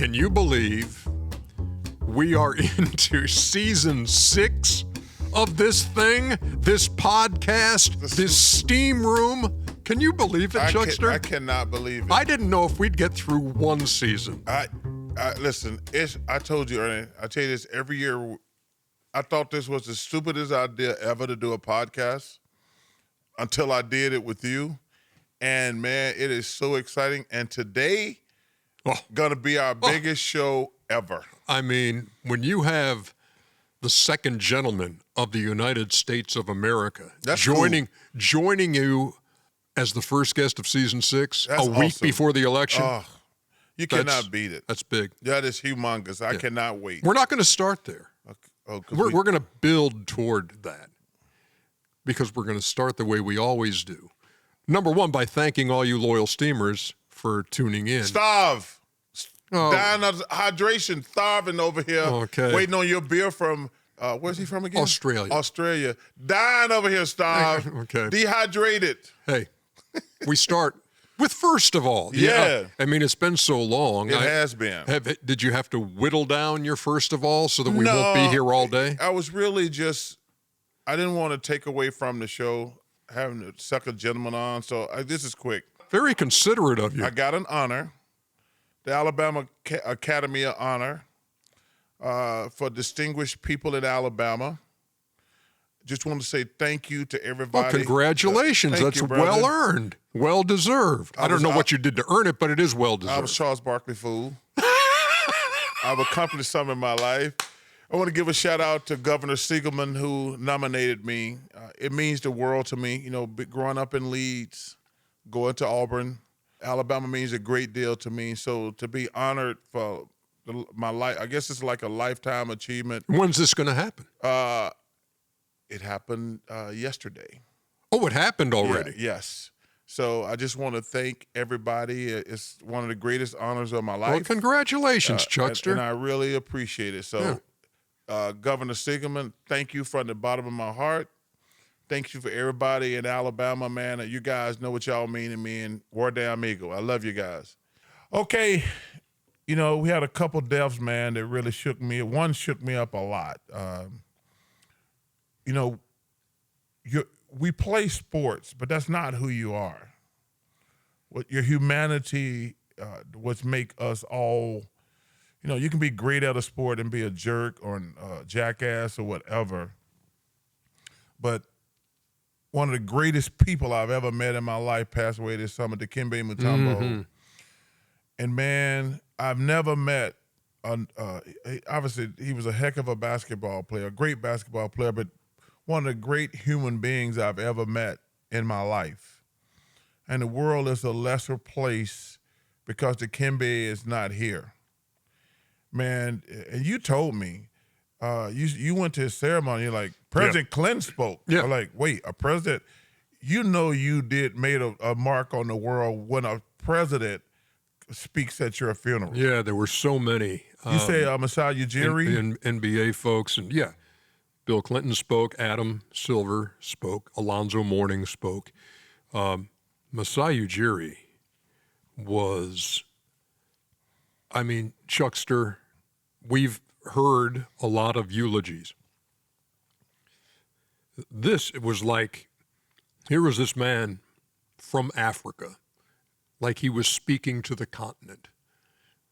Can you believe we are into season 6 of this thing, this podcast, this steam room? Can you believe it, Chuckster? I cannot believe it. I didn't know if we'd get through one season. Listen, I told you, Ernie, I tell you this every year. I thought this was the stupidest idea ever to do a podcast until I did it with you. And man, it is so exciting. And today, gonna be our biggest show ever. I mean, when you have the second gentleman of the United States of America joining you as the first guest of season 6 That's a week awesome. before the election. You cannot beat it. That's big. That is humongous. I cannot wait. We're not going to start there. We're going to build toward that because we're going to start the way we always do. Number one, by thanking all you loyal steamers for tuning in. Starve. Dying of hydration, starving over here. Okay. Waiting on your beer from, where's he from again? Australia. Dying over here, starved. Okay. Dehydrated. Hey, we start with first of all. Yeah. I mean, it's been so long. It has been. Did you have to whittle down your first of all so that we won't be here all day? I was really I didn't want to take away from the show, having the second gentleman on, so this is quick. Very considerate of you. I got an honor, the Alabama Academy of Honor for distinguished people in Alabama. Just want to say thank you to everybody. Well, congratulations. That's well earned, well deserved. I don't know what you did to earn it, but it is well deserved. I was Charles Barkley fool. I've accomplished some in my life. I want to give a shout out to Governor Siegelman who nominated me. It means the world to me. You know, growing up in Leeds, going to Auburn, Alabama means a great deal to me. So to be honored for my life, I guess it's like a lifetime achievement. When's this going to happen? It happened yesterday. Oh, it happened already? Yeah, yes. So I just want to thank everybody. It's one of the greatest honors of my life. Well, congratulations, Chuckster. And I really appreciate it. So Governor Siegelman, thank you from the bottom of my heart. Thank you for everybody in Alabama, man. You guys know what y'all mean to me, and Word Amigo. I love you guys. Okay, you know, we had a couple deaths, man, that really shook me. One shook me up a lot. You know, we play sports, but that's not who you are. What your humanity, what make us all, you know, you can be great at a sport and be a jerk or a jackass or whatever, but one of the greatest people I've ever met in my life passed away this summer, Dikembe Mutombo. Mm-hmm. And man, I've never met, obviously he was a heck of a basketball player, a great basketball player, but one of the great human beings I've ever met in my life. And the world is a lesser place because Dikembe is not here. Man, and you told me, you went to his ceremony, you're like, President Clinton spoke. Yeah. I'm like, wait, a president? You know you made a mark on the world when a president speaks at your funeral. Yeah, there were so many. You say Masai Ujiri? NBA folks, and Bill Clinton spoke, Adam Silver spoke, Alonzo Mourning spoke. Masai Ujiri was, I mean, Chuckster, we've heard a lot of eulogies. It was like, here was this man from Africa, like he was speaking to the continent,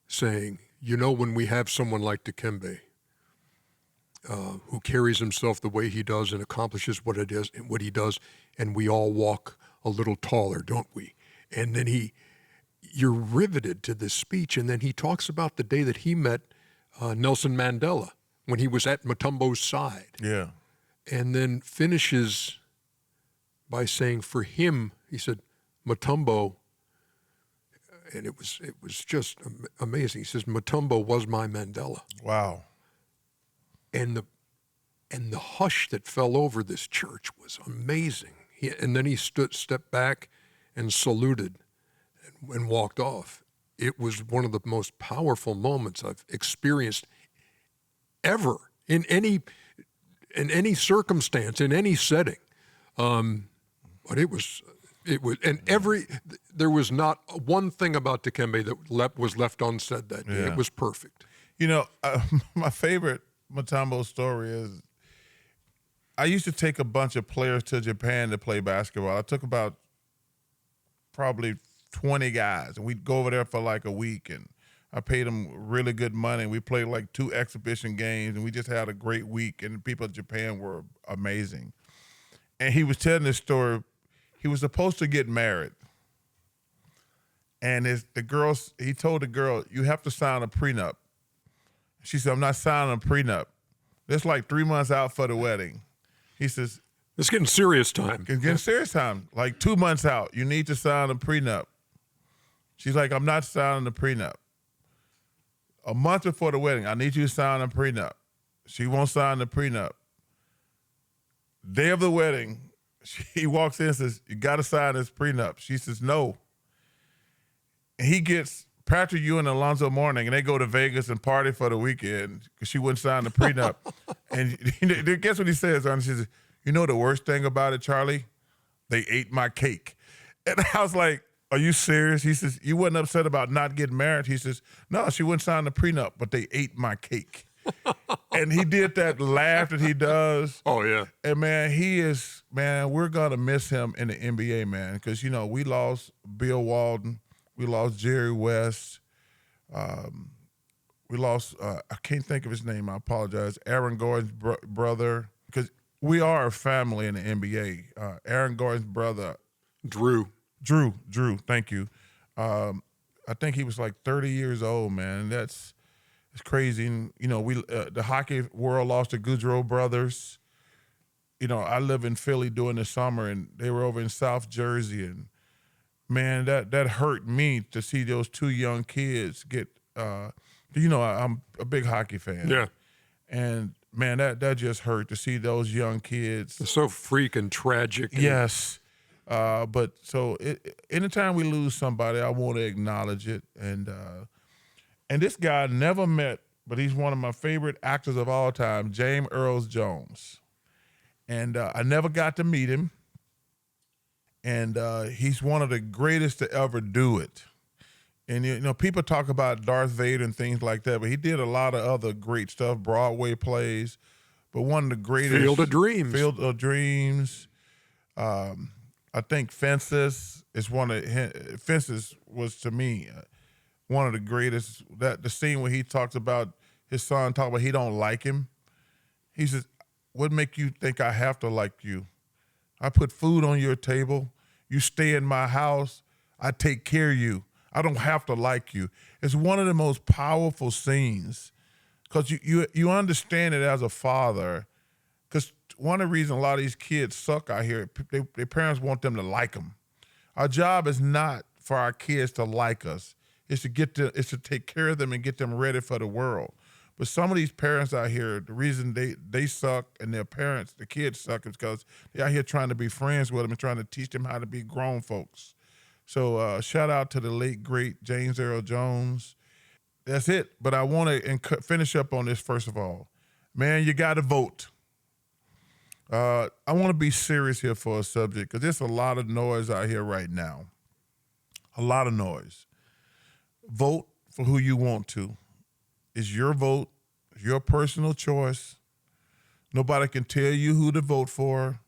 saying, you know, when we have someone like Dikembe, who carries himself the way he does and accomplishes what he does, and we all walk a little taller, don't we? And then you're riveted to this speech, and then he talks about the day that he met Nelson Mandela when he was at Mutombo's side. Yeah. And then finishes by saying, for him, he said, Mutombo, and it was just amazing. He says, Mutombo was my Mandela. Wow. And the hush that fell over this church was amazing. And then he stepped back and saluted and walked off. It was one of the most powerful moments I've experienced ever in any circumstance, in any setting. But it was It was, and there was not one thing about Dikembe that was left unsaid that day. Yeah. It was perfect. My favorite Mutombo story is I used to take a bunch of players to Japan to play basketball. I took about probably 20 guys, and we'd go over there for like a week, and I paid them really good money. We played like 2 exhibition games, and we just had a great week, and the people in Japan were amazing. And he was telling this story. He was supposed to get married, and he told the girl, you have to sign a prenup. She said, I'm not signing a prenup. It's like 3 months out for the wedding. He says, it's getting serious time. It's getting serious time. Like 2 months out, you need to sign a prenup. She's like, I'm not signing the prenup. A month before the wedding, I need you to sign a prenup. She won't sign the prenup. Day of the wedding, he walks in and says, you got to sign this prenup. She says, no. And he gets Patrick Ewing and Alonzo Mourning, and they go to Vegas and party for the weekend because she wouldn't sign the prenup. And guess what he says, Ernie? He says, you know the worst thing about it, Charlie? They ate my cake. And I was like, are you serious? He says, you wasn't upset about not getting married? He says, no, she wouldn't sign the prenup, but they ate my cake. And he did that laugh that he does. Oh, yeah. And, we're going to miss him in the NBA, man, because, we lost Bill Walton. We lost Jerry West. We lost, I can't think of his name. I apologize. Aaron Gordon's brother, because we are a family in the NBA. Aaron Gordon's brother. Drew, thank you. I think he was like 30 years old, man. It's crazy. And, the hockey world lost the Goudreau brothers. I live in Philly during the summer, and they were over in South Jersey, and man, that hurt me to see those 2 young kids get. I'm a big hockey fan. yeah. And man, that just hurt to see those young kids. It's so freaking tragic. Yes. But anytime we lose somebody, I want to acknowledge it. And this guy I never met, but he's one of my favorite actors of all time, James Earl Jones. And I never got to meet him. And he's one of the greatest to ever do it. And, people talk about Darth Vader and things like that, but he did a lot of other great stuff, Broadway plays. But one of the greatest. Field of Dreams. Field of Dreams. I think Fences was, to me, one of the greatest. The scene where he talks about his son, talking about he don't like him. He says, what make you think I have to like you? I put food on your table. You stay in my house. I take care of you. I don't have to like you. It's one of the most powerful scenes because you understand it as a father, because one of the reasons a lot of these kids suck out here, their parents want them to like them. Our job is not for our kids to like us. It's to take care of them and get them ready for the world. But some of these parents out here, the reason they suck and the kids suck, is because they're out here trying to be friends with them and trying to teach them how to be grown folks. So shout out to the late, great James Earl Jones. That's it. But I want to finish up on this first of all. Man, you got to vote. I want to be serious here for a subject because there's a lot of noise out here right now. A lot of noise. Vote for who you want to. It's your vote, your personal choice. Nobody can tell you who to vote for.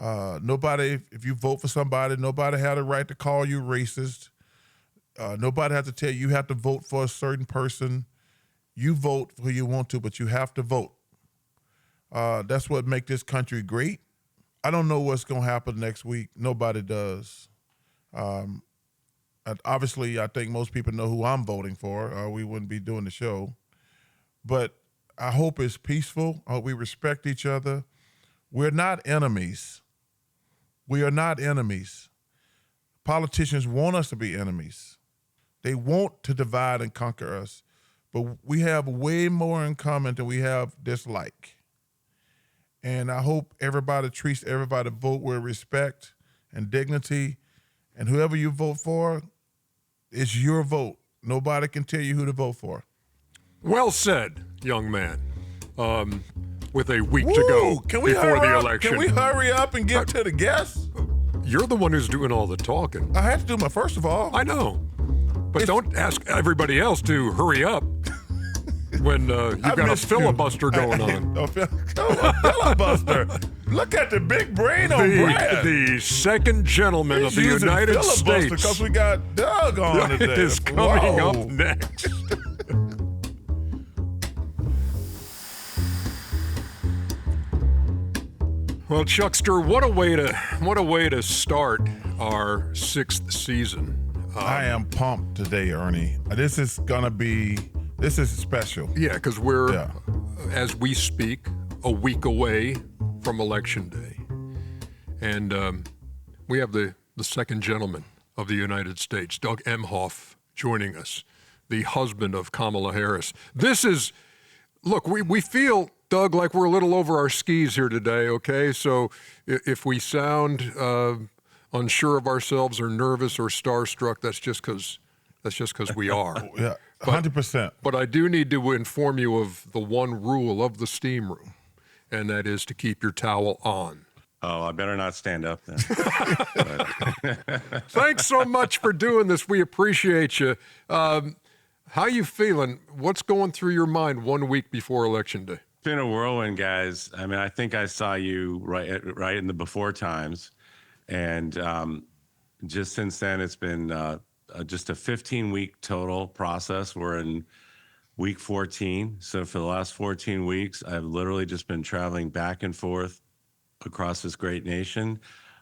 If you vote for somebody, nobody had a right to call you racist. Nobody has to tell you have to vote for a certain person. You vote for who you want to, but you have to vote. That's what makes this country great. I don't know what's going to happen next week. Nobody does. Obviously, I think most people know who I'm voting for, or we wouldn't be doing the show. But I hope it's peaceful. I hope we respect each other. We're not enemies. We are not enemies. Politicians want us to be enemies. They want to divide and conquer us. But we have way more in common than we have dislike. And I hope everybody treats everybody to vote with respect and dignity. And whoever you vote for, it's your vote. Nobody can tell you who to vote for. Well said, young man. With a week to go before the election. Can we hurry up and get to the guests? You're the one who's doing all the talking. I had to do my first of all. I know. But don't ask everybody else to hurry up when you've got a filibuster going on. A filibuster. Look at the big brain on Brad. The second gentleman of the United States. Because we got Doug on today. It is coming up next. Well, Chuckster, what a way to start our sixth season. I am pumped today, Ernie. This is special. Yeah, because we're, as we speak, a week away from Election Day. And we have the second gentleman of the United States, Doug Emhoff, joining us, the husband of Kamala Harris. Look, we feel, Doug, like we're a little over our skis here today, okay? So if we sound unsure of ourselves or nervous or starstruck, that's just because we are. Yeah, 100%. But I do need to inform you of the one rule of the steam room, and that is to keep your towel on. Oh, I better not stand up then. Thanks so much for doing this. We appreciate you. How you feeling? What's going through your mind 1 week before Election Day? It's been a whirlwind, guys. I mean, I think I saw you right in the before times. And just since then, it's been just a 15-week total process. We're in week 14. So for the last 14 weeks, I've literally just been traveling back and forth across this great nation,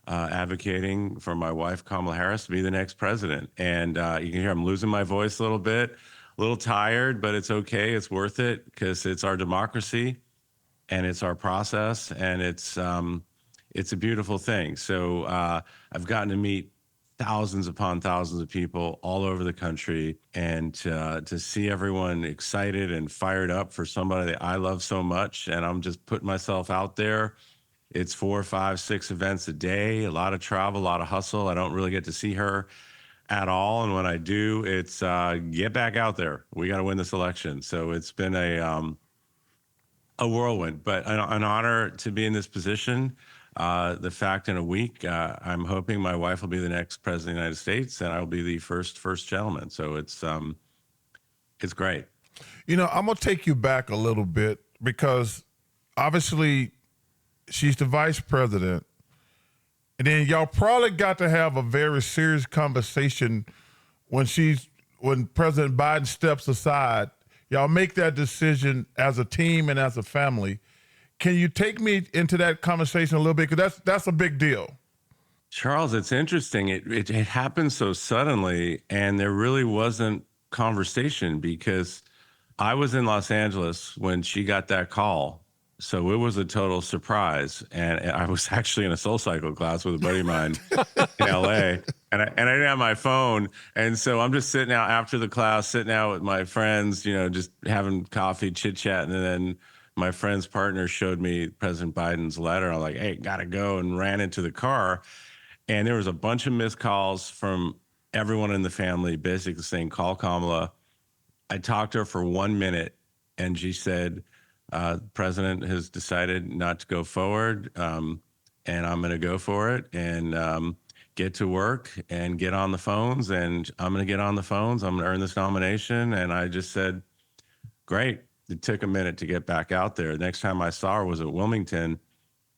advocating for my wife, Kamala Harris, to be the next president. And you can hear I'm losing my voice a little bit, a little tired, but it's okay. It's worth it because it's our democracy and it's our process, and it's a beautiful thing. So I've gotten to meet thousands upon thousands of people all over the country, and to see everyone excited and fired up for somebody that I love so much, and I'm just putting myself out there. It's 4, 5, 6 events a day, a lot of travel, a lot of hustle. I don't really get to see her at all, and when I do, it's get back out there. We got to win this election. So it's been a whirlwind, but an honor to be in this position. The fact in a week, I'm hoping my wife will be the next president of the United States, and I will be the first gentleman. So it's great. You know, I'm gonna take you back a little bit because obviously she's the vice president, and then y'all probably got to have a very serious conversation when President Biden steps aside. Y'all make that decision as a team and as a family. Can you take me into that conversation a little bit? Because that's a big deal. Charles, it's interesting. It happened so suddenly, and there really wasn't conversation because I was in Los Angeles when she got that call. So it was a total surprise. And I was actually in a SoulCycle class with a buddy of mine in LA. And I didn't have my phone. And so I'm just sitting out after the class, sitting out with my friends, just having coffee, chit-chatting. And then my friend's partner showed me President Biden's letter. I'm like, hey, gotta go, and ran into the car. And there was a bunch of missed calls from everyone in the family, basically saying, call Kamala. I talked to her for 1 minute, and she said, the president has decided not to go forward, and I'm going to go for it and get to work and get on the phones. And I'm going to get on the phones. I'm going to earn this nomination. And I just said, great. It took a minute to get back out there. The next time I saw her was at Wilmington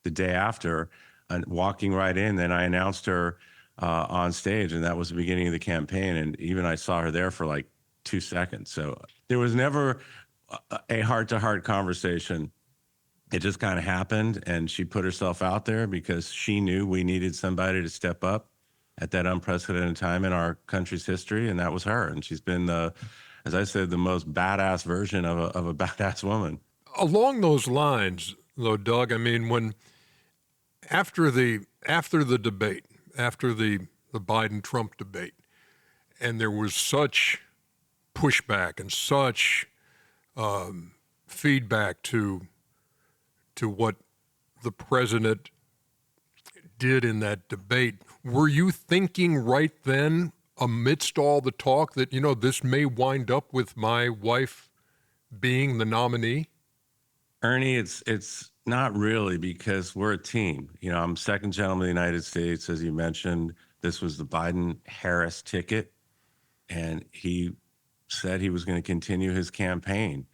the day after, and walking right in. Then I announced her on stage, and that was the beginning of the campaign. And even I saw her there for like 2 seconds. So there was never a heart-to-heart conversation. It just kind of happened, and she put herself out there because she knew we needed somebody to step up at that unprecedented time in our country's history, and that was her. And she's been, as I said, the most badass version of a badass woman. Along those lines, though, Doug, I mean, after the debate, after the Biden-Trump debate, and there was such pushback and such feedback to what the president did in that debate, were you thinking right then, amidst all the talk, that, this may wind up with my wife being the nominee? Ernie, it's Not really, because we're a team. You know, I'm second gentleman of the United States, as you mentioned. This was the Biden-Harris ticket, and he said he was going to continue his campaign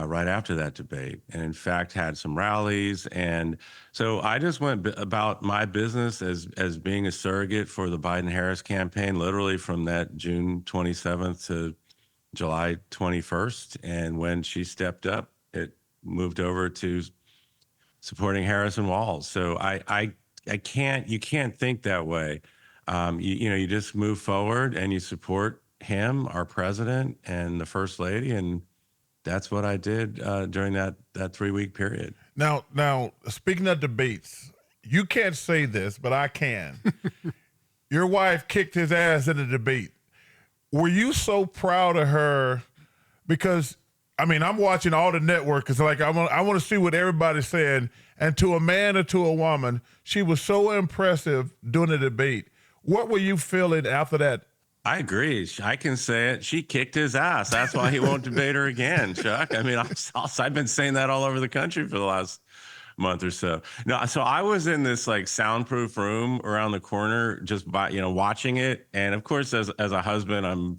right after that debate, and in fact had some rallies. And so I just went about my business as being a surrogate for the Biden-Harris campaign, literally from that June 27th to July 21st. And when she stepped up, it moved over to supporting Harrison Walls. So I can't, you can't think that way. You know, you just move forward and you support him, our president, and the first lady. And that's what I did during that 3-week period. Now, speaking of debates, you can't say this, but I can. Your wife kicked his ass in a debate. Were you so proud of her? Because I mean, I'm watching all the network because, like, I want to see what everybody's saying. And to a man or to a woman, she was so impressive during the debate. What were you feeling after that? I agree. I can say it. She kicked his ass. That's why he won't debate her again, Chuck. I mean, I've been saying that all over the country for the last month or so. No, so I was in this like soundproof room around the corner, just watching it. And of course, as a husband, I'm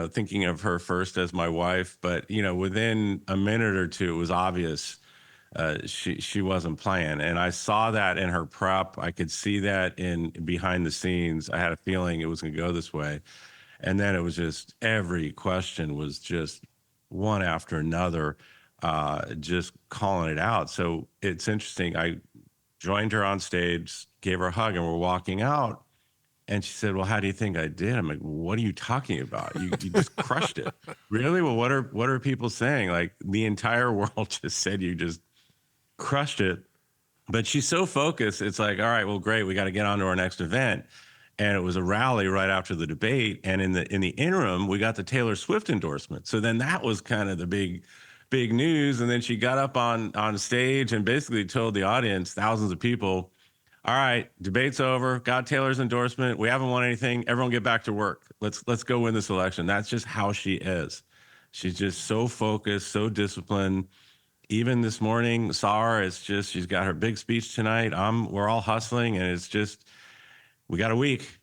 thinking of her first as my wife. But within a minute or two, it was obvious she wasn't playing, and I saw that in her prep. I could see that in behind the scenes. I had a feeling it was going to go this way, and then it was just every question was just one after another, just calling it out. So it's interesting. I joined her on stage, gave her a hug, and we're walking out. And she said, "Well, how do you think I did?" I'm like, "What are you talking about? You just crushed it." Really? Well, what are people saying? Like the entire world just said you just crushed it. But she's so focused. It's like, all right, well, great. We got to get on to our next event. And it was a rally right after the debate. And in the interim, we got the Taylor Swift endorsement. So then that was kind of the big news. And then she got up on stage and basically told the audience, thousands of people, all right, debate's over. Got Taylor's endorsement. We haven't won anything. Everyone get back to work. Let's go win this election. That's just how she is. She's just so focused, so disciplined. Even this morning, saw her. It's just she's got her big speech tonight. We're all hustling, and it's just we got a week.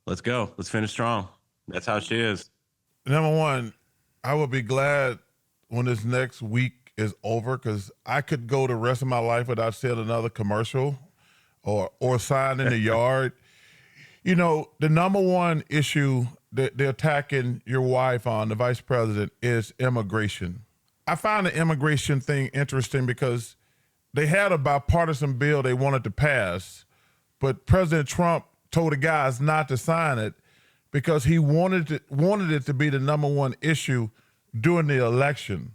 Let's go. Let's finish strong. That's how she is. Number one, I would be glad when this next week is over because I could go the rest of my life without seeing another commercial or sign in the yard. You know, the number one issue that they're attacking your wife on, the vice president, is immigration. I find the immigration thing interesting because they had a bipartisan bill they wanted to pass, but President Trump told the guys not to sign it because he wanted it to be the number one issue during the election.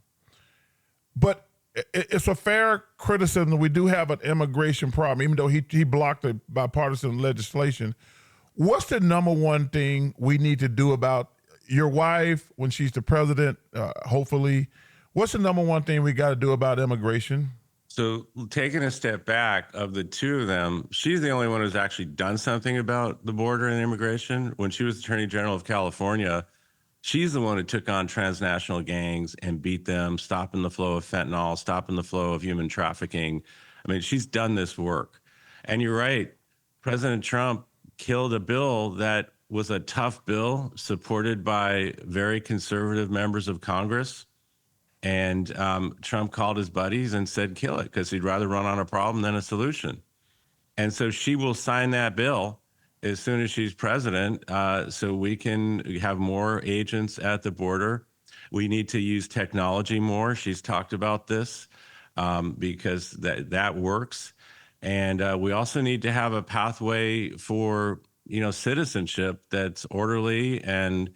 But it's a fair criticism that we do have an immigration problem, even though he blocked the bipartisan legislation. What's the number one thing we need to do about your wife when she's the president, hopefully? What's the number one thing we got to do about immigration? So taking a step back, of the two of them, she's the only one who's actually done something about the border and immigration. When she was Attorney General of California, she's the one who took on transnational gangs and beat them, stopping the flow of fentanyl, stopping the flow of human trafficking. I mean, she's done this work. And you're right, President Trump killed a bill that was a tough bill supported by very conservative members of Congress. And Trump called his buddies and said, kill it, because he'd rather run on a problem than a solution. And so she will sign that bill as soon as she's president, so we can have more agents at the border. We need to use technology more. She's talked about this because that works. And we also need to have a pathway for citizenship that's orderly and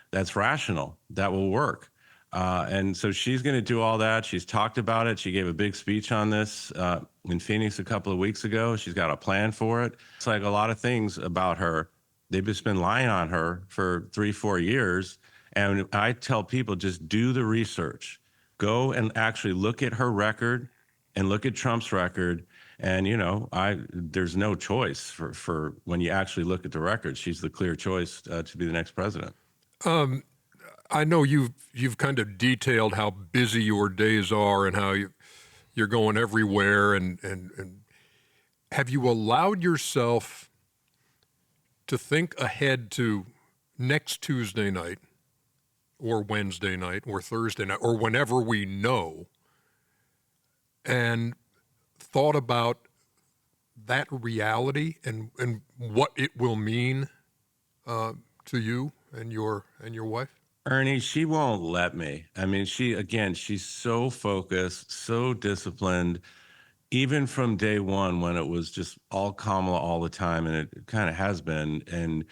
that's rational, that will work. And so she's going to do all that. She's talked about it. She gave a big speech on this in Phoenix a couple of weeks ago. She's got a plan for it. It's like a lot of things about her. They've just been lying on her for 3-4 years. And I tell people, just do the research. Go and actually look at her record and look at Trump's record. And, there's no choice for when you actually look at the record. She's the clear choice to be the next president. I know you've kind of detailed how busy your days are and how You're going everywhere, and have you allowed yourself to think ahead to next Tuesday night or Wednesday night or Thursday night or whenever we know, and thought about that reality and what it will mean to you and your wife? Ernie, she won't let me. I mean, she's so focused, so disciplined, even from day one when it was just all Kamala all the time, and it kind of has been. And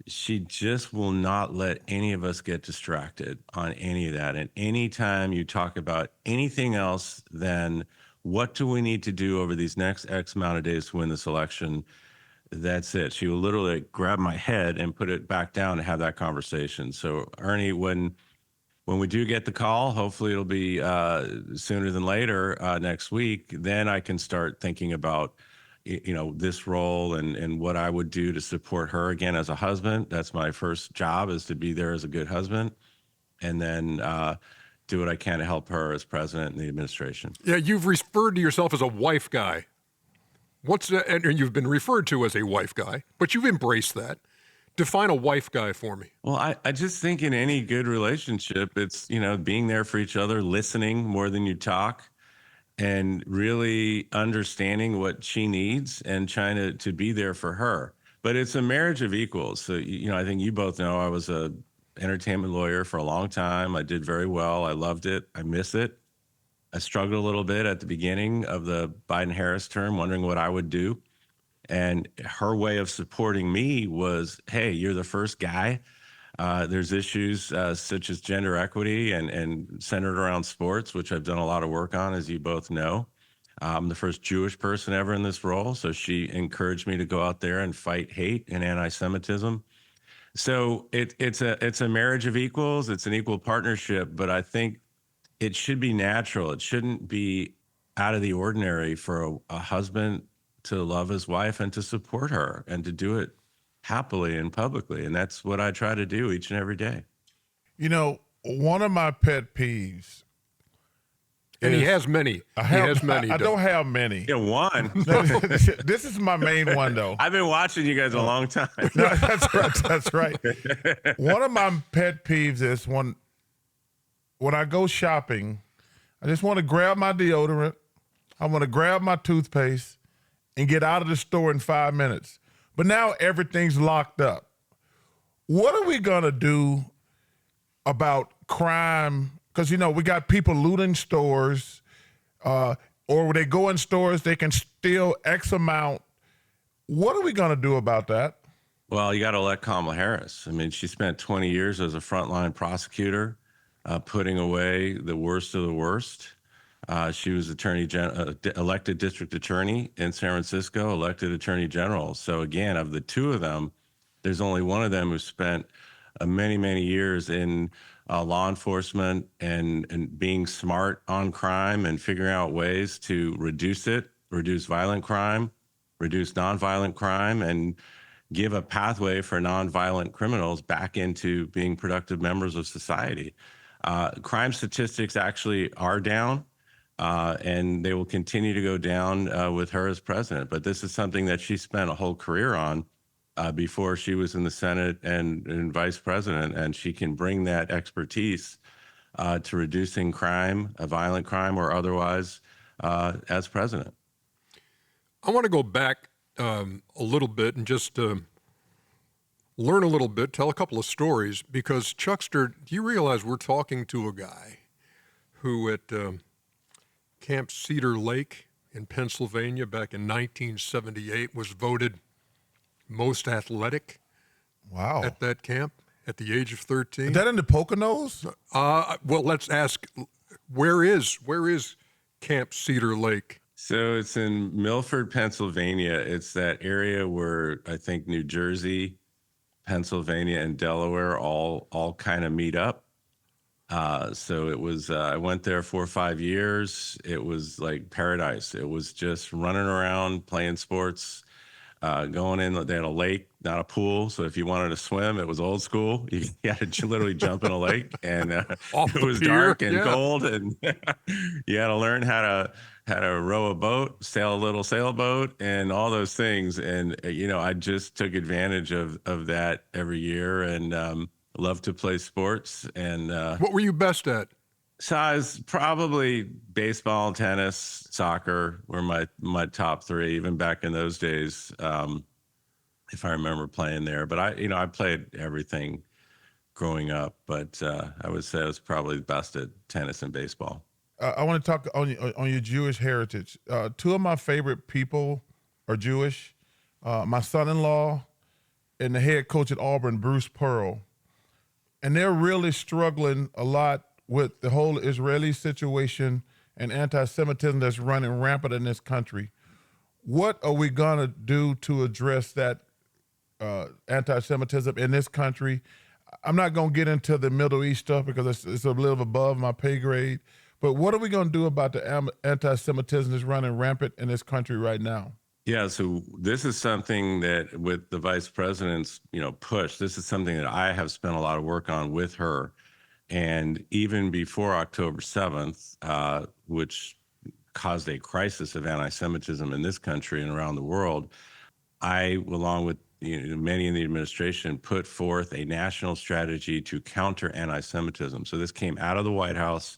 she just will not let any of us get distracted on any of that. And anytime you talk about anything else than what do we need to do over these next X amount of days to win this election, that's it. She will literally grab my head and put it back down and have that conversation. So, Ernie, when we do get the call, hopefully it'll be sooner than later next week, then I can start thinking about, this role and what I would do to support her again as a husband. That's my first job, is to be there as a good husband, and then do what I can to help her as president and the administration. Yeah, you've referred to yourself as a wife guy. What's that? And you've been referred to as a wife guy, but you've embraced that. Define a wife guy for me. Well, I just think in any good relationship, it's, being there for each other, listening more than you talk, and really understanding what she needs and trying to be there for her. But it's a marriage of equals. So, I think you both know I was a entertainment lawyer for a long time. I did very well. I loved it. I miss it. I struggled a little bit at the beginning of the Biden-Harris term, wondering what I would do. And her way of supporting me was, hey, you're the first guy. There's issues such as gender equity and centered around sports, which I've done a lot of work on, as you both know. I'm the first Jewish person ever in this role. So she encouraged me to go out there and fight hate and anti-Semitism. So it's a marriage of equals. It's an equal partnership, but I think it should be natural. It shouldn't be out of the ordinary for a husband to love his wife and to support her and to do it happily and publicly. And that's what I try to do each and every day. One of my pet peeves. And he has many. I don't have many. Yeah, one. This is my main one, though. I've been watching you guys a long time. No, that's right. One of my pet peeves is when I go shopping, I just want to grab my deodorant, I want to grab my toothpaste, and get out of the store in 5 minutes. But now everything's locked up. What are we going to do about crime? Because, we got people looting stores, or when they go in stores, they can steal X amount. What are we going to do about that? Well, you got to elect Kamala Harris. I mean, she spent 20 years as a frontline prosecutor, putting away the worst of the worst. She was elected district attorney in San Francisco, elected attorney general. So again, of the two of them, there's only one of them who spent many, many years in law enforcement and being smart on crime and figuring out ways to reduce violent crime, reduce nonviolent crime, and give a pathway for nonviolent criminals back into being productive members of society. Crime statistics actually are down. And they will continue to go down with her as president. But this is something that she spent a whole career on before she was in the Senate and vice president. And she can bring that expertise to reducing crime, violent crime or otherwise, as president. I want to go back a little bit and just learn a little bit, tell a couple of stories, because Chuckster, do you realize we're talking to a guy who at Camp Cedar Lake in Pennsylvania back in 1978 was voted most athletic. Wow. At that camp at the age of 13. Is that in the Poconos? Well, let's ask, where is Camp Cedar Lake? So it's in Milford, Pennsylvania. It's that area where I think New Jersey, Pennsylvania, and Delaware all kind of meet up. So it was, I went there 4 or 5 years. It was like paradise. It was just running around, playing sports. going in. They had a lake, not a pool. So if you wanted to swim, it was old school. You had to literally jump in a lake, and Off it the was pier, dark and yeah. cold, and you had to learn how to row a boat, sail a little sailboat, and all those things. And I just took advantage of that every year, and love to play sports. And What were you best at? so I was probably baseball, tennis, soccer were my top three, even back in those days, if I remember playing there. But I played everything growing up, but I would say I was probably the best at tennis and baseball. I want to talk on your Jewish heritage. Two of my favorite people are Jewish. My son-in-law and the head coach at Auburn, Bruce Pearl. And they're really struggling a lot with the whole Israeli situation and anti-Semitism that's running rampant in this country. What are we going to do to address that anti-Semitism in this country? I'm not going to get into the Middle East stuff because it's a little above my pay grade. But what are we going to do about the anti-Semitism that's running rampant in this country right now? Yeah, so this is something that with the vice president's, push, this is something that I have spent a lot of work on with her. And even before October 7th, which caused a crisis of anti-Semitism in this country and around the world, I, along with many in the administration, put forth a national strategy to counter anti-Semitism. So this came out of the White House,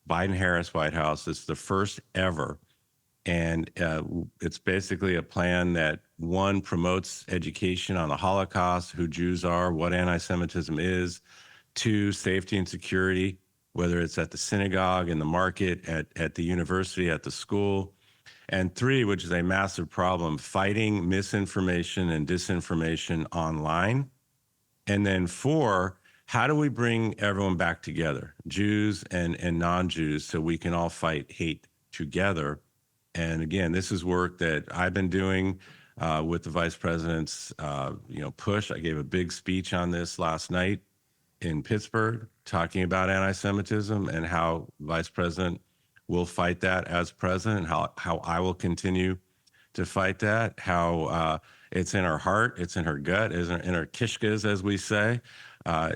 Biden-Harris White House. It's the first ever. And it's basically a plan that, one, promotes education on the Holocaust, who Jews are, what anti-Semitism is. Two, safety and security, whether it's at the synagogue, in the market, at the university, at the school. And three, which is a massive problem, fighting misinformation and disinformation online. And then four, how do we bring everyone back together, Jews and non-Jews, so we can all fight hate together? And again, this is work that I've been doing with the vice president's push. I gave a big speech on this last night in Pittsburgh, talking about anti-Semitism and how vice president will fight that as president, how I will continue to fight that, how it's in her heart, it's in her gut, it's in her kishkas, as we say.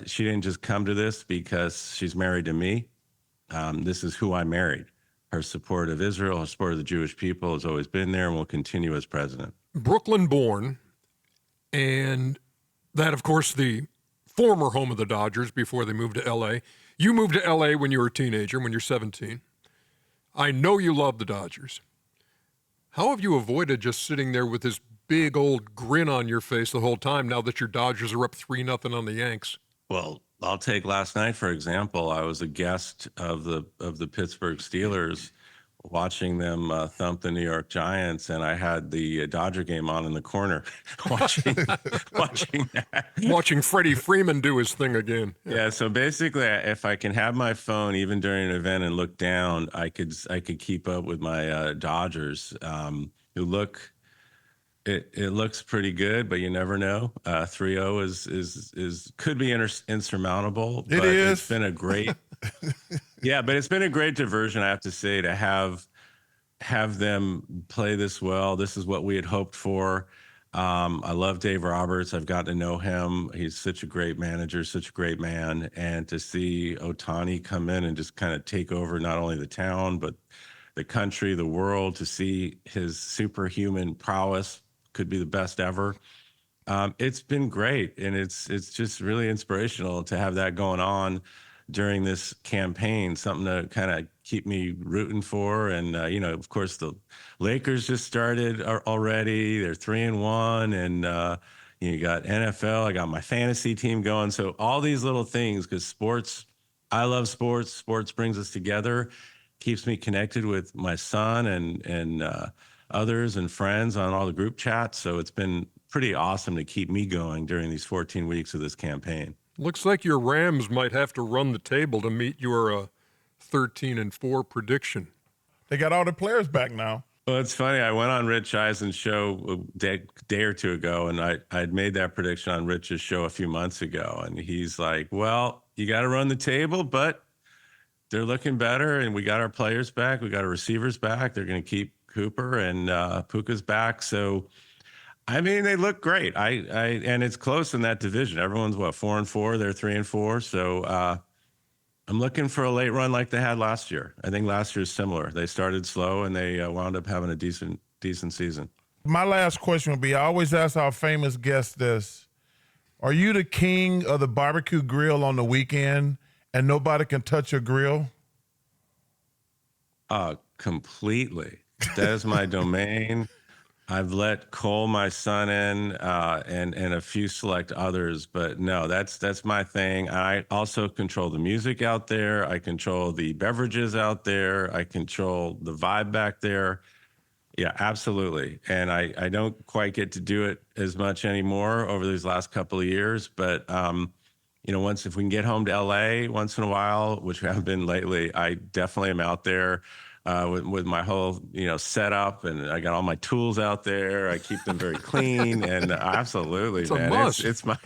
She didn't just come to this because she's married to me. This is who I married. Her support of Israel, her support of the Jewish people has always been there and will continue as president. Brooklyn born, and that, of course, the former home of the Dodgers before they moved to L.A. You moved to L.A. when you were a teenager, when you're 17. I know you love the Dodgers. How have you avoided just sitting there with this big old grin on your face the whole time now that your Dodgers are up 3-0 on the Yanks? Well, I'll take last night, for example. I was a guest of the Pittsburgh Steelers, watching them thump the New York Giants, and I had the Dodger game on in the corner, watching that. Watching Freddie Freeman do his thing again. Yeah. So basically, if I can have my phone even during an event and look down, I could keep up with my Dodgers, who look. It looks pretty good, but you never know. 3-0 is could be insurmountable. But it's been a great, yeah. But it's been a great diversion, I have to say, to have them play this well. This is what we had hoped for. I love Dave Roberts. I've gotten to know him. He's such a great manager, such a great man, and to see Ohtani come in and just kind of take over not only the town but the country, the world. To see his superhuman prowess. Could be the best ever. It's been great, and it's just really inspirational to have that going on during this campaign. Something to kind of keep me rooting for, and of course, the Lakers just started already. They're 3-1, and you got NFL. I got my fantasy team going. So all these little things, because sports, I love sports. Sports brings us together, keeps me connected with my son and others and friends on all the group chats. So it's been pretty awesome to keep me going during these 14 weeks of this campaign. Looks like your Rams might have to run the table to meet your 13-4 prediction. They got all the players back now. Well, it's funny. I went on Rich Eisen's show a day or two ago, and I'd made that prediction on Rich's show a few months ago. And he's like, well, you got to run the table, but they're looking better, and we got our players back. We got our receivers back. They're going to keep Cooper, and Puka's back. So I mean, they look great. And it's close in that division. Everyone's 4-4. They're 3-4. So I'm looking for a late run like they had last year. I think last year's similar. They started slow and they wound up having a decent season. My last question would be: I always ask our famous guests this: are you the king of the barbecue grill on the weekend, and nobody can touch your grill? Completely. That is my domain. I've let Cole, my son, in, and a few select others, but no, that's my thing. I also control the music out there. I control the beverages out there. I control the vibe back there. Yeah, absolutely. And I don't quite get to do it as much anymore over these last couple of years, but if we can get home to LA once in a while, which we haven't been lately, I definitely am out there. With my whole, setup, and I got all my tools out there. I keep them very clean, and absolutely, it's man, a must. it's my,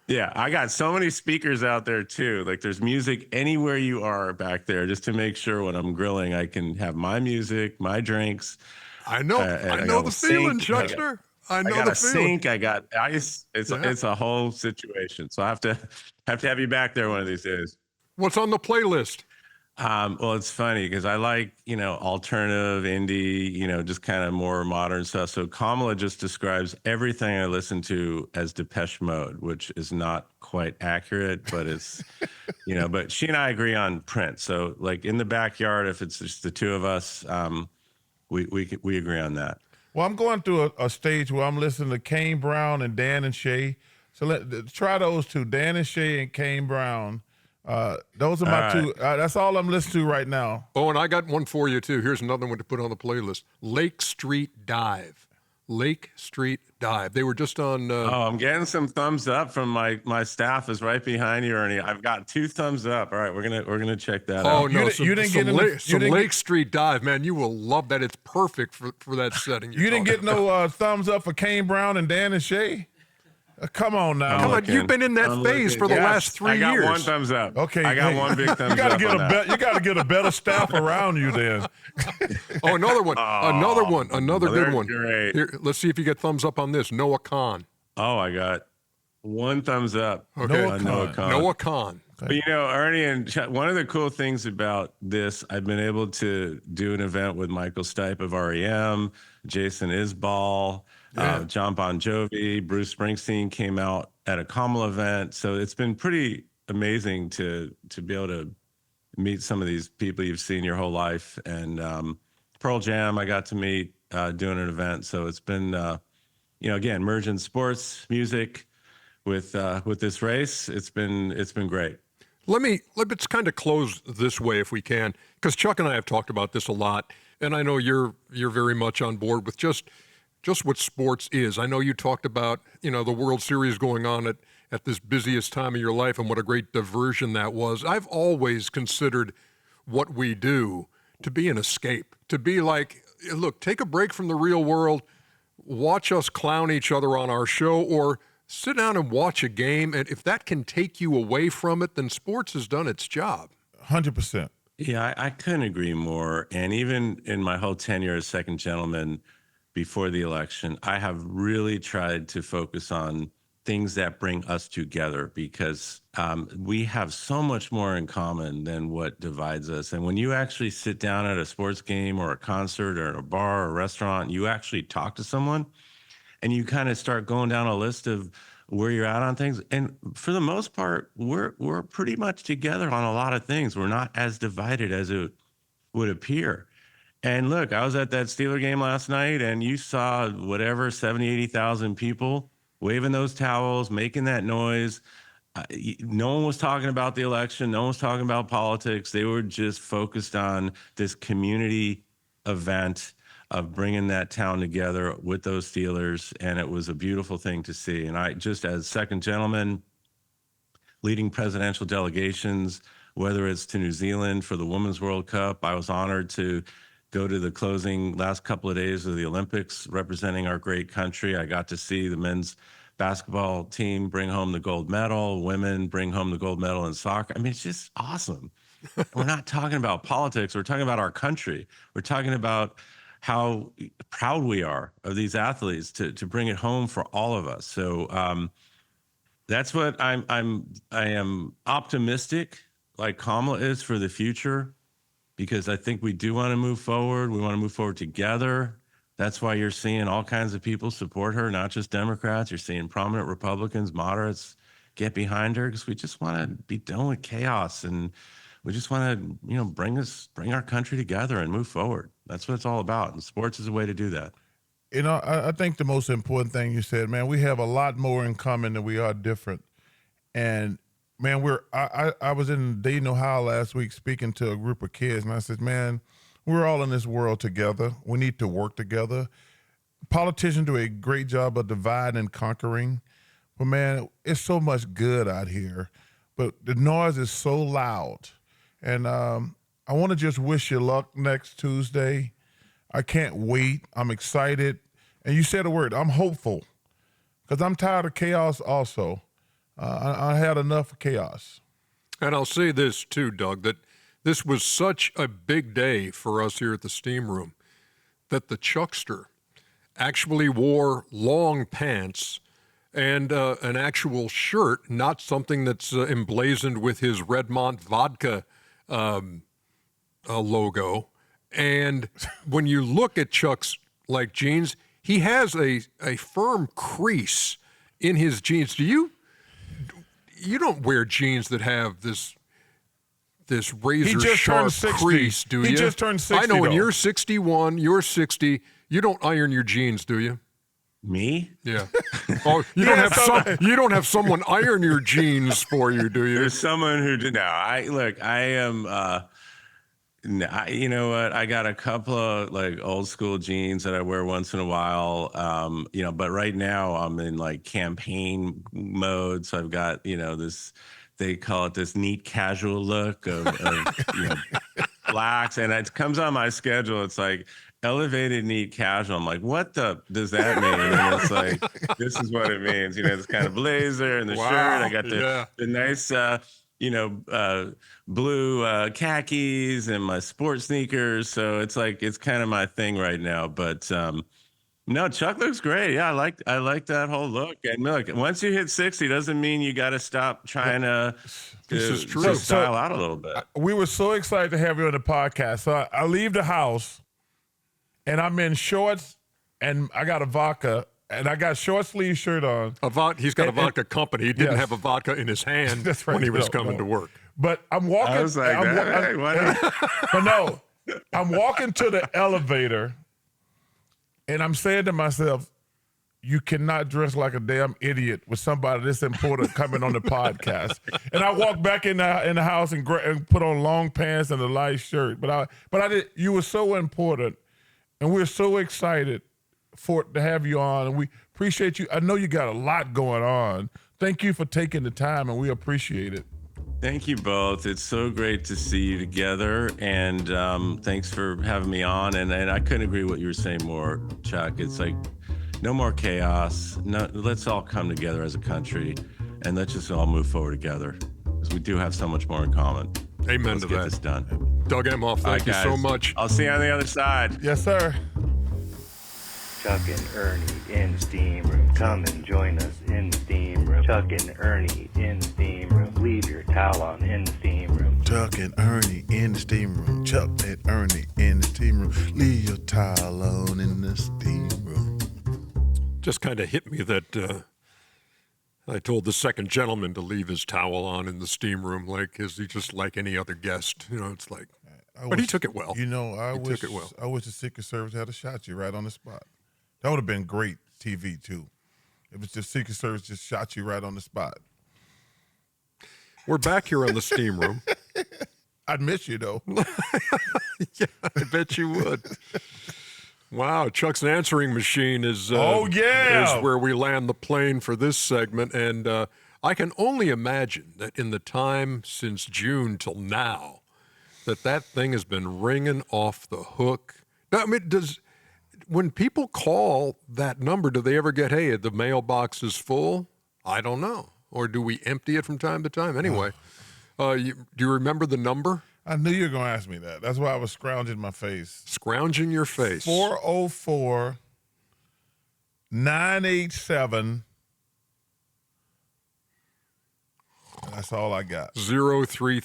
yeah. I got so many speakers out there too. Like there's music anywhere you are back there, just to make sure when I'm grilling, I can have my music, my drinks. I know the feeling, Chuckster. I know got the a feeling. sink. I got ice. It's a whole situation. So I have to have you back there one of these days. What's on the playlist? Well, it's funny because I like, alternative, indie, just kind of more modern stuff. So Kamala just describes everything I listen to as Depeche Mode, which is not quite accurate, but it's, but she and I agree on Prince. So like in the backyard, if it's just the two of us, we agree on that. Well, I'm going through a stage where I'm listening to Kane Brown and Dan and Shay. So try those two, Dan and Shay and Kane Brown. Those are my two. That's all I'm listening to right now. Oh, and I got one for you, too. Here's another one to put on the playlist. Lake Street Dive. Lake Street Dive. They were just on... I'm getting some thumbs up from my staff is right behind you, Ernie. I've got 2 thumbs up. All right, we're gonna check that out. Oh, no, you didn't get Lake Street Dive, man. You will love that. It's perfect for that setting. You didn't get no thumbs up for Kane Brown and Dan and Shay? Come on now. Come on, you've been in that phase for the last 3 years. I got 1 thumbs up. Okay, I got 1 big thumbs up. You got to get a better staff around you then. Oh, another one. Another good one. Great. Here, let's see if you get thumbs up on this. Noah Khan. Oh, I got 1 thumbs up. Okay. Noah Khan. But Ernie and one of the cool things about this, I've been able to do an event with Michael Stipe of REM, Jason Isbell, John Bon Jovi, Bruce Springsteen came out at a Kamala event. So it's been pretty amazing to be able to meet some of these people you've seen your whole life. And Pearl Jam, I got to meet doing an event. So it's been, again, merging sports, music with this race. It's been great. Let's kind of close this way if we can, because Chuck and I have talked about this a lot, and I know you're very much on board with just what sports is. I know you talked about, the World Series going on at this busiest time of your life and what a great diversion that was. I've always considered what we do to be an escape, to be like, look, take a break from the real world, watch us clown each other on our show, or sit down and watch a game. And if that can take you away from it, then sports has done its job. 100%. Yeah, I couldn't agree more. And even in my whole tenure as second gentleman before the election, I have really tried to focus on things that bring us together, because we have so much more in common than what divides us. And when you actually sit down at a sports game or a concert or at a bar or a restaurant, you actually talk to someone and you kind of start going down a list of where you're at on things. And for the most part, we're pretty much together on a lot of things. We're not as divided as it would appear. And look, I was at that Steeler game last night, and you saw 70, 80,000 people waving those towels, making that noise. No one was talking about the election. No one was talking about politics. They were just focused on this community event of bringing that town together with those Steelers. And it was a beautiful thing to see. And I just, as second gentleman, leading presidential delegations, whether it's to New Zealand for the Women's World Cup, I was honored to go to the closing last couple of days of the Olympics representing our great country. I got to see the men's basketball team bring home the gold medal, women bring home the gold medal in soccer. I mean, it's just awesome. We're not talking about politics. We're talking about our country. We're talking about how proud we are of these athletes to bring it home for all of us. So that's what I am optimistic, like Kamala is, for the future, because I think we do want to move forward. We want to move forward together. That's why you're seeing all kinds of people support her, not just Democrats. You're seeing prominent Republicans, moderates get behind her, because we just want to be done with chaos, and we just want to, bring our country together and move forward. That's what it's all about. And sports is a way to do that. I think the most important thing you said, man, we have a lot more in common than we are different. And man, I was in Dayton, Ohio last week speaking to a group of kids, and I said, man, we're all in this world together. We need to work together. Politicians do a great job of dividing and conquering. But man, it's so much good out here, but the noise is so loud. And I want to just wish you luck next Tuesday. I can't wait. I'm excited. And you said a word, I'm hopeful, because I'm tired of chaos also. I had enough of chaos. And I'll say this too, Doug, that this was such a big day for us here at the Steam Room that the Chuckster actually wore long pants and an actual shirt, not something that's emblazoned with his Redmont vodka logo. And when you look at Chuck's jeans, he has a firm crease in his jeans. You don't wear jeans that have this razor sharp crease, do you? He just turned 60. I know, when you're 61, you're 60, you don't iron your jeans, do you? Me? Yeah. Oh, you don't have someone iron your jeans for you, do you? There's someone who did. No, I am. You know what? I got a couple of old school jeans that I wear once in a while. But right now I'm in campaign mode. So I've got, this, they call it this neat casual look of blacks. And it comes on my schedule. It's elevated neat casual. I'm like, what does that mean? And it's this is what it means. This kind of blazer and the shirt. I got the nice, blue khakis and my sports sneakers. So it's kind of my thing right now. But no, Chuck looks great. Yeah, I like that whole look. And look, once you hit 60, doesn't mean you got to stop trying to style out a little bit. We were so excited to have you on the podcast. So I leave the house, and I'm in shorts, and I got a vodka, and I got short sleeve shirt on. He's got a vodka company. He didn't have a vodka in his hand when he was coming to work. But I'm walking. I was like, but no, I'm walking to the elevator, and I'm saying to myself, you cannot dress like a damn idiot with somebody this important coming on the podcast. And I walked back in the house and put on long pants and a light shirt. But I did. You were so important, and we're so excited to have you on, and we appreciate you. I know you got a lot going on. Thank you for taking the time, and we appreciate it. Thank you both. It's so great to see you together, and thanks for having me on. And I couldn't agree with what you were saying more, Chuck. It's no more chaos. No, let's all come together as a country, and let's just all move forward together, because we do have so much more in common. Amen Let's to get that. this done. Doug Emhoff, thank you so much. I'll see you on the other side. Yes, sir. Chuck and Ernie in the Steam Room. Come and join us in the Steam Room. Chuck and Ernie in the Steam Room. Leave your towel on in the Steam Room. Chuck and Ernie in the Steam Room. Chuck and Ernie in the Steam Room. Leave your towel on in the Steam Room. Just kind of hit me that I told the second gentleman to leave his towel on in the steam room, is he just like any other guest? It's but he took it well. I wish the Secret Service had shot you right on the spot. That would have been great TV too. If it's just Secret Service just shot you right on the spot. We're back here on the steam room. I'd miss you though. Yeah, I bet you would. Wow, Chuck's answering machine is where we land the plane for this segment, and I can only imagine that in the time since June till now, that thing has been ringing off the hook. I mean, when people call that number, do they ever get, hey, the mailbox is full? I don't know. Or do we empty it from time to time? Anyway, do you remember the number? I knew you were going to ask me that. That's why I was scrounging my face. Scrounging your face. 404-987. That's all I got. 0330.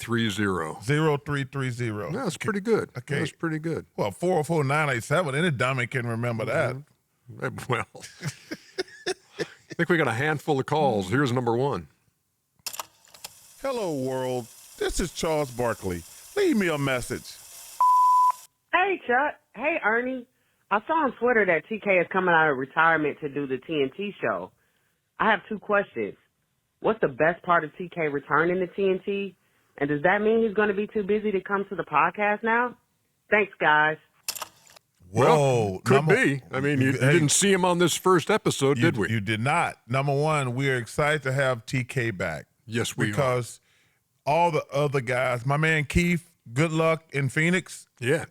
0330. That's pretty good. Okay. That's pretty good. Well, 404-987. Any dummy can remember that. Well, I think we got a handful of calls. Here's number one. Hello, world. This is Charles Barkley. Leave me a message. Hey, Chuck. Hey, Ernie. I saw on Twitter that TK is coming out of retirement to do the TNT show. I have two questions. What's the best part of TK returning to TNT? And does that mean he's going to be too busy to come to the podcast now? Thanks, guys. Whoa. Could be. I mean, you didn't see him on this first episode, did we? You did not. Number one, we are excited to have TK back. Yes, we because all the other guys, my man Keith, good luck in Phoenix. Yeah.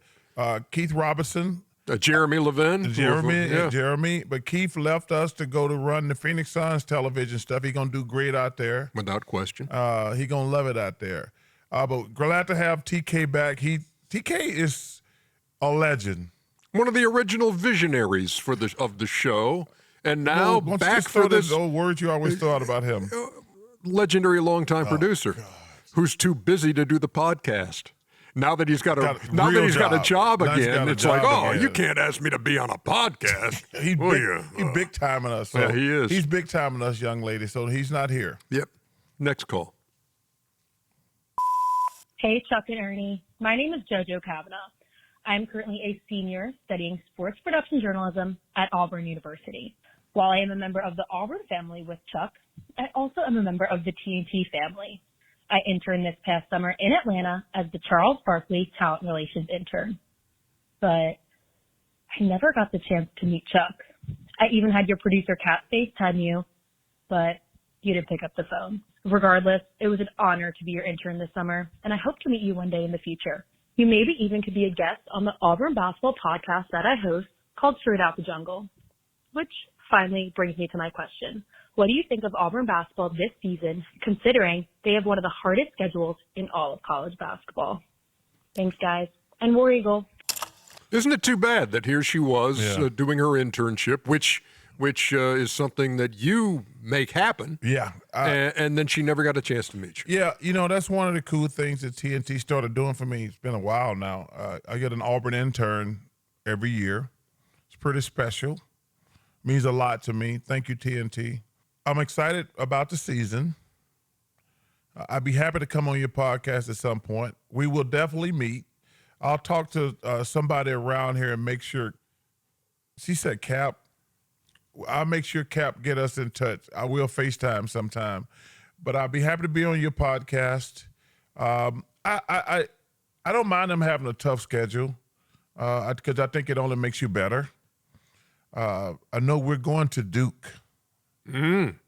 Keith Robinson. Jeremy Levin. Jeremy. But Keith left us to go to run the Phoenix Suns television stuff. He's going to do great out there. Without question. He's going to love it out there. But glad to have TK back. TK is a legend. One of the original visionaries of the show. And now back for this old words you always thought about him. Legendary longtime producer who's too busy to do the podcast. Now that he's got a job again, it's like, you can't ask me to be on a podcast. He's big timing us. So yeah, he is. He's big timing us, young lady. So he's not here. Yep. Next call. Hey, Chuck and Ernie. My name is JoJo Kavanaugh. I'm currently a senior studying sports production journalism at Auburn University. While I am a member of the Auburn family with Chuck, I also am a member of the TNT family. I interned this past summer in Atlanta as the Charles Barkley Talent Relations intern. But I never got the chance to meet Chuck. I even had your producer Kat FaceTime you, but you didn't pick up the phone. Regardless, it was an honor to be your intern this summer, and I hope to meet you one day in the future. You maybe even could be a guest on the Auburn Basketball podcast that I host called Straight Out the Jungle. Which finally brings me to my question. What do you think of Auburn basketball this season, considering they have one of the hardest schedules in all of college basketball? Thanks, guys. And War Eagle. Isn't it too bad that here she was doing her internship, which is something that you make happen. Yeah. And then she never got a chance to meet you. Yeah, that's one of the cool things that TNT started doing for me. It's been a while now. I get an Auburn intern every year. It's pretty special. Means a lot to me. Thank you, TNT. I'm excited about the season. I'd be happy to come on your podcast at some point. We will definitely meet. I'll talk to somebody around here and make sure. She said Cap. I'll make sure Cap get us in touch. I will FaceTime sometime. But I'll be happy to be on your podcast. I don't mind them having a tough schedule because I think it only makes you better. I know we're going to Duke.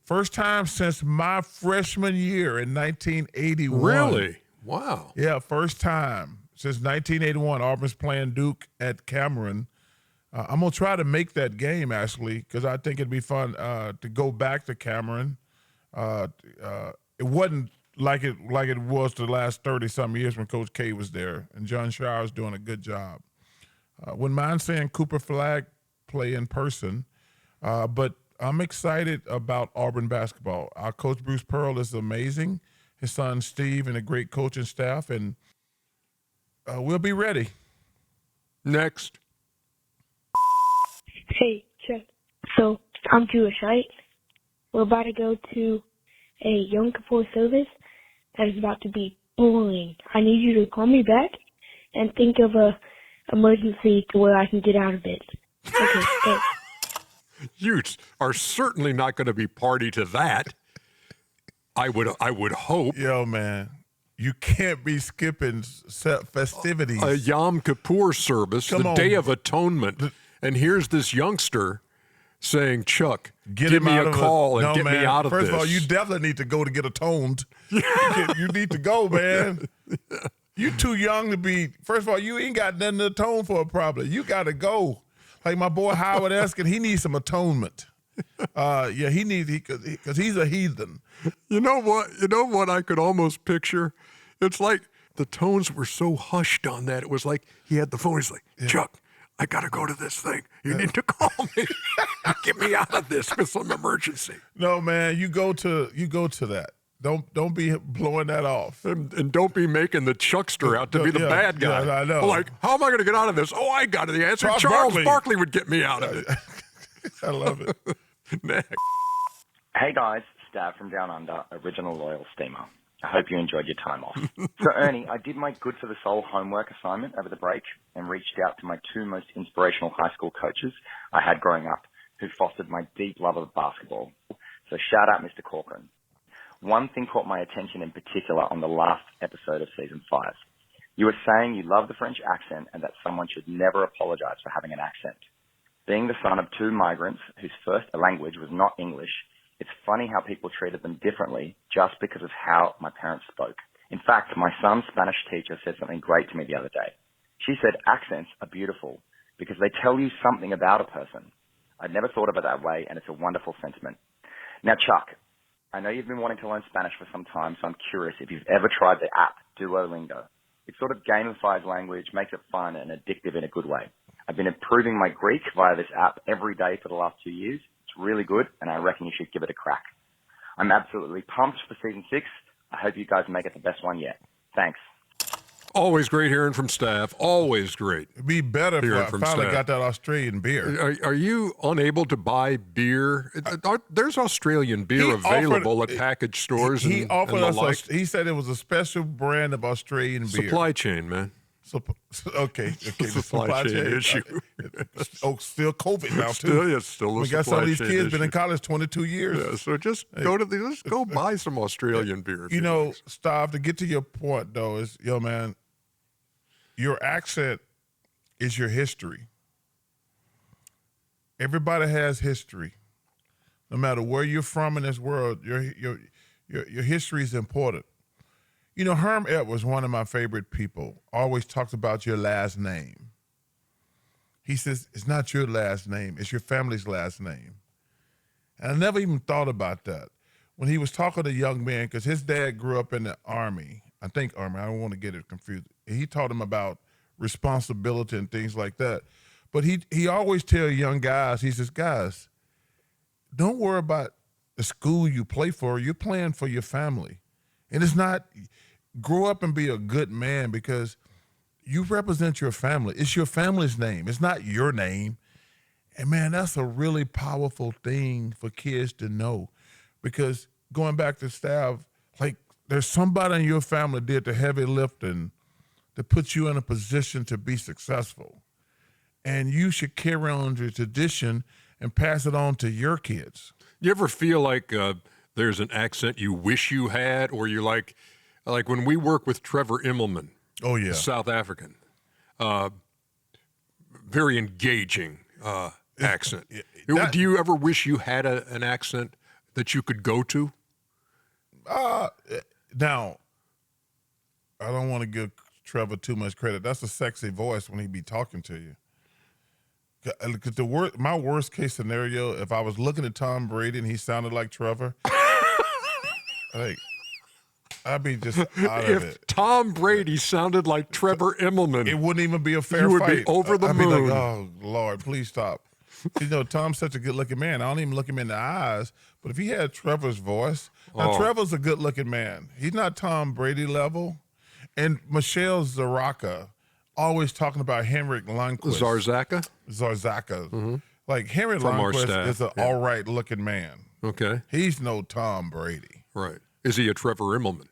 First time since my freshman year in 1981. Really? Wow. Yeah, first time since 1981. Auburn's playing Duke at Cameron. I'm going to try to make that game, actually, because I think it'd be fun to go back to Cameron. It wasn't like it was the last 30-some years when Coach K was there, and John Shire's doing a good job. Wouldn't mind seeing Cooper Flagg play in person, but I'm excited about Auburn basketball. Our coach, Bruce Pearl, is amazing. His son, Steve, and a great coaching staff, and we'll be ready. Next. Hey, Chuck. So, I'm Jewish, right? We're about to go to a Yom Kippur service that is about to be boring. I need you to call me back and think of a emergency to where I can get out of it. Okay, thanks. You are certainly not going to be party to that. I would hope. Yo, man, you can't be skipping festivities. A Yom Kippur service, the Day of Atonement, and here's this youngster saying, "Chuck, give me a call and get me out of this." First of all, you definitely need to go to get atoned. You need to go, man. You too young to be. First of all, you ain't got nothing to atone for, probably. You got to go. Like my boy Howard Eskin, he needs some atonement. He needs because he's a heathen. You know what I could almost picture? It's like the tones were so hushed on that. It was like he had the phone. He's like, Chuck, I got to go to this thing. You need to call me. Get me out of this with some emergency. No, man, you go to that. Don't be blowing that off. And don't be making the Chuckster out to be the bad guy. Yeah, I know. Like, how am I going to get out of this? Oh, I got the answer. Charles Charles Barkley would get me out of it. I love it. Next. Hey guys, Stav from Down Under, original loyal steamer. I hope you enjoyed your time off. So Ernie, I did my Good for the Soul homework assignment over the break and reached out to my two most inspirational high school coaches I had growing up who fostered my deep love of basketball. So shout out Mr. Corcoran. One thing caught my attention in particular on the last episode of season 5. You were saying you love the French accent and that someone should never apologize for having an accent. Being the son of two migrants whose first language was not English, it's funny how people treated them differently just because of how my parents spoke. In fact, my son's Spanish teacher said something great to me the other day. She said accents are beautiful because they tell you something about a person. I'd never thought of it that way, and it's a wonderful sentiment. Now, Chuck, I know you've been wanting to learn Spanish for some time, so I'm curious if you've ever tried the app Duolingo. It sort of gamifies language, makes it fun and addictive in a good way. I've been improving my Greek via this app every day for the last 2 years. It's really good, and I reckon you should give it a crack. I'm absolutely pumped for season 6. I hope you guys make it the best one yet. Thanks. Always great hearing from staff. Always great. It'd be better if I finally staff. got that Australian beer. Are you unable to buy beer? There's Australian beer available at package stores. He offered and us. He said it was a special brand of Australian beer. Supply chain, man. Okay. The supply chain issue. Still COVID now Still too. a We got some of these kids issue. been in college 22 years. Yeah, so just go buy some Australian beer. You know, Stav, to get to your point though, is man, your accent is your history. Everybody has history. No matter where you're from in this world, your history is important. You know, Herm Edwards, one of my favorite people, always talks about your last name. He says, it's not your last name, it's your family's last name. And I never even thought about that. When he was talking to young men, because his dad grew up in the Army, I don't want to get it confused. He taught him about responsibility and things like that. But he always tell young guys, he says, guys, don't worry about the school you play for. You're playing for your family. And it's not, grow up and be a good man because you represent your family. It's your family's name. It's not your name. And man, that's a really powerful thing for kids to know. Because going back to Stav, like there's somebody in your family did the heavy lifting to put you in a position to be successful. And you should carry on your tradition and pass it on to your kids. You ever feel like there's an accent you wish you had, or you like when we work with Trevor Immelman. Oh yeah, South African, very engaging accent. Do you ever wish you had an accent that you could go to? Now, I don't want to give Trevor too much credit. That's a sexy voice when he be talking to you. Because my worst case scenario, if I was looking at Tom Brady and he sounded like Trevor, like I'd be just out of it. If Tom Brady sounded like Trevor Immelman, it wouldn't even be a fair you fight. would be over the I'd moon. Be like, oh Lord, please stop. You know, Tom's such a good-looking man. I don't even look him in the eyes. But if he had Trevor's voice, now Trevor's a good-looking man. He's not Tom Brady level. And Michelle Zaraka, always talking about Henrik Lundqvist. Zarzaka. Mm-hmm. Like, Henrik Lundqvist is an all-right-looking man. Okay. He's no Tom Brady. Right. Is he a Trevor Immelman?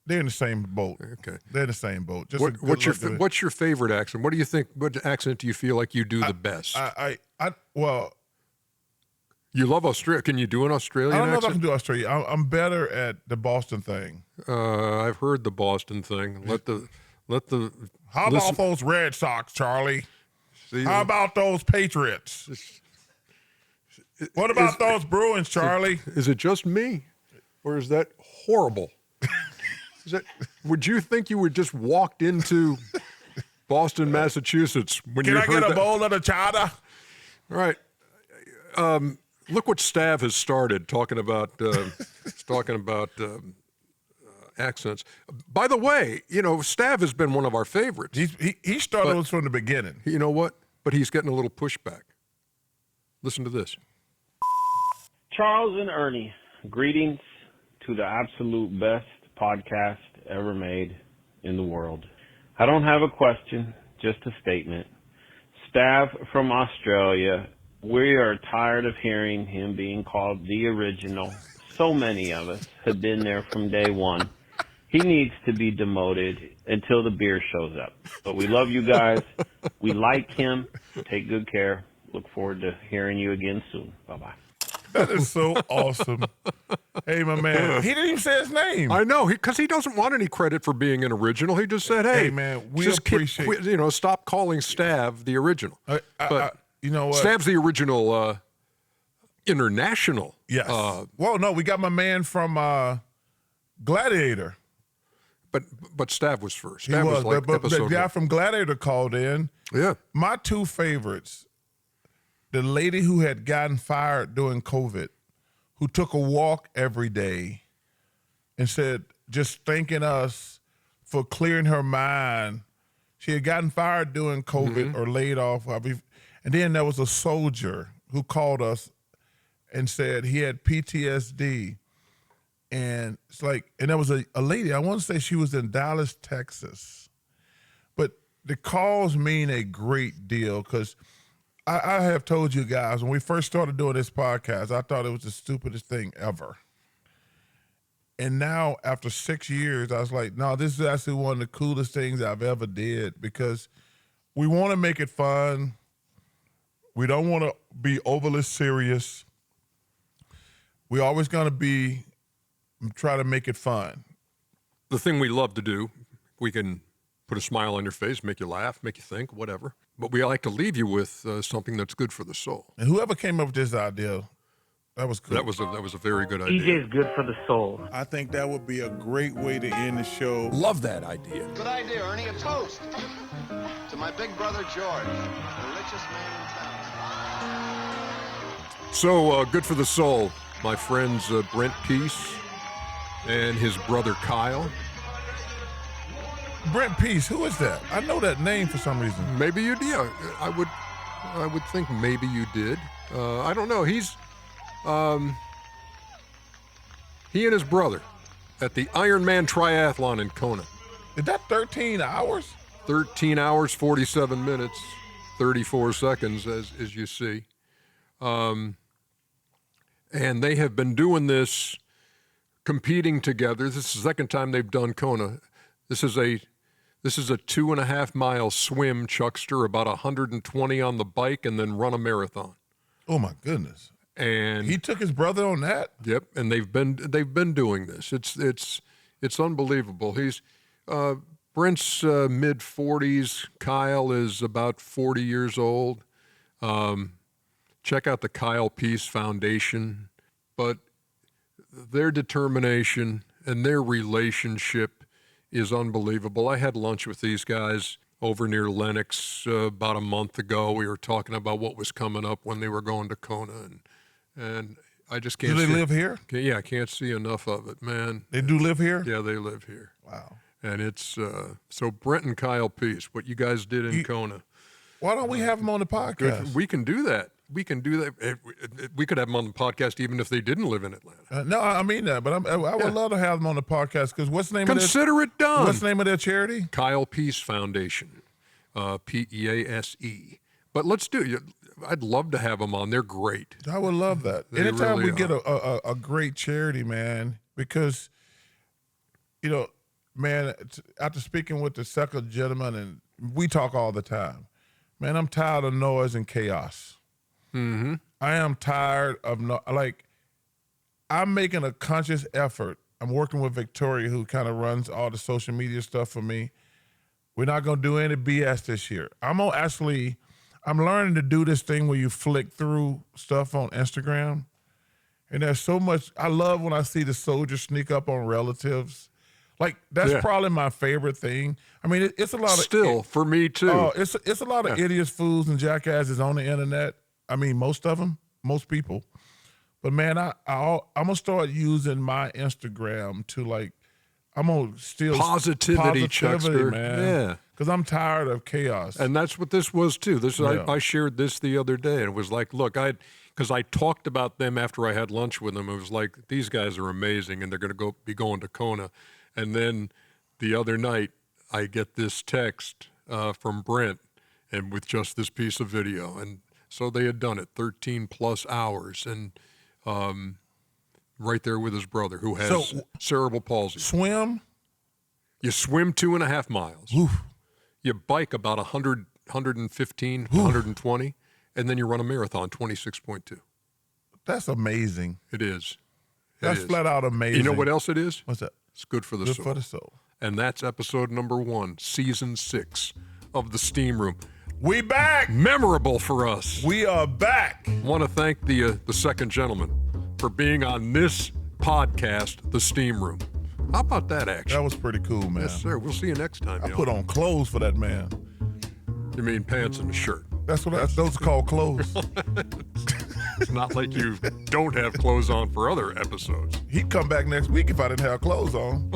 They're in the same boat. Okay. They're in the same boat. Just what's your favorite accent? What do you think? What accent do you feel like you do the best? Well, you love Australia. Can you do an Australian accent? I don't know if I can do Australia. I'm better at the Boston thing. I've heard the Boston thing. Let the. How about those Red Sox, Charlie? How about those Patriots? What about those Bruins, Charlie? Is it just me, or is that horrible? Would you think you would just walked into Boston, Massachusetts when you heard that? Can I get a bowl of the chowder? All right. Look what Stav has started talking about accents. By the way, Stav has been one of our favorites. He started us from the beginning. You know what? But he's getting a little pushback. Listen to this. Charles and Ernie, greetings to the absolute best podcast ever made in the world. I don't have a question, just a statement. Staff from Australia, we are tired of hearing him being called the original. So many of us have been there from day one. He needs to be demoted until the beer shows up. But we love you guys. We like him. Take good care. Look forward to hearing you again soon. Bye-bye. That is so awesome. Hey, my man. He didn't even say his name. I know, because he doesn't want any credit for being an original. He just said, hey man, we just appreciate stop calling Stav the original. But you know what? Stav's the original international. Yes. Well, no, we got my man from Gladiator. But Stav was first. He Stav was, like but the episode guy one. from Gladiator called in. Yeah. My two favorites, the lady who had gotten fired during COVID, who took a walk every day and said, just thanking us for clearing her mind. She had gotten fired during COVID or laid off. And then there was a soldier who called us and said he had PTSD. And it's like, and there was a lady, I want to say she was in Dallas, Texas. But the calls mean a great deal because I have told you guys, when we first started doing this podcast, I thought it was the stupidest thing ever. And now, after 6 years, I was like, no, this is actually one of the coolest things I've ever did because we want to make it fun. We don't want to be overly serious. We're always going to try to make it fun. The thing we love to do, we can put a smile on your face, make you laugh, make you think, whatever. But we like to leave you with something that's good for the soul. And whoever came up with this idea, that was good. That was a very good idea. DJ is good for the soul. I think that would be a great way to end the show. Love that idea. Good idea, Ernie. A toast to my big brother George, the richest man in town. So good for the soul. My friends Brent Peace and his brother Kyle. Brent Peace, who is that? I know that name for some reason. Maybe you did. Yeah, I would think maybe you did. I don't know. He and his brother at the Ironman Triathlon in Kona. Is that 13 hours? 13 hours, 47 minutes, 34 seconds, as you see. And they have been doing this, competing together. This is the second time they've done Kona. This is a 2.5 mile swim, Chuckster, about 120 on the bike, and then run a marathon. Oh my goodness! And he took his brother on that. Yep, and they've been doing this. It's unbelievable. He's Brent's mid 40s. Kyle is about 40 years old. Check out the Kyle Peace Foundation, but their determination and their relationship is unbelievable. I had lunch with these guys over near Lenox about a month ago. We were talking about what was coming up when they were going to Kona, and I just can't. Do they live here? Yeah, I can't see enough of it, man. They do live here? Yeah, they live here. Wow. And it's so Brent and Kyle Peace, what you guys did in Kona. Why don't we have them on the podcast? We can do that. We can do that. We could have them on the podcast even if they didn't live in Atlanta. No, I mean that, but I would love to have them on the podcast because what's the name Consider it done. What's the name of their charity? Kyle Peace Foundation, PEASE. But let's do it. I'd love to have them on. They're great. I would love that. They Anytime really we get a great charity, man, because, man, after speaking with the second gentleman, and we talk all the time, man, I'm tired of noise and chaos. Mm-hmm. I am tired of I'm making a conscious effort. I'm working with Victoria, who kind of runs all the social media stuff for me. We're not going to do any BS this year. I'm learning to do this thing where you flick through stuff on Instagram. And there's so much, I love when I see the soldiers sneak up on relatives. Like, that's probably my favorite thing. I mean, it's a lot of... Still, for me too. It's a lot of idiots, fools, and jackasses on the internet. I mean, most of them, most people. But man, I'm gonna start using my Instagram to I'm gonna steal positivity, Chuckster. man. Yeah, because I'm tired of chaos. and that's what this was too. I shared this the other day, and it was like, look, because I talked about them after I had lunch with them. It was like, these guys are amazing, and they're going to be going to Kona. And then the other night, I get this text from Brent, and with just this piece of video, and so they had done it 13 plus hours, and right there with his brother who has cerebral palsy. Swim? You swim 2.5 miles. Oof. You bike about 100, 115, 120, and then you run a marathon, 26.2. That's amazing. It is. That's flat out amazing. You know what else it is? What's that? It's good for the Good soul. for the soul. And that's episode number 1, season 6 of the Steam Room. We back. Memorable for us. We are back. Want to thank the second gentleman for being on this podcast, the Steam Room. How about that action? That was pretty cool, man. Yes, sir. We'll see you next time. I put on clothes for that man. You mean pants and a shirt? Those are called clothes. It's not like you don't have clothes on for other episodes. He'd come back next week if I didn't have clothes on.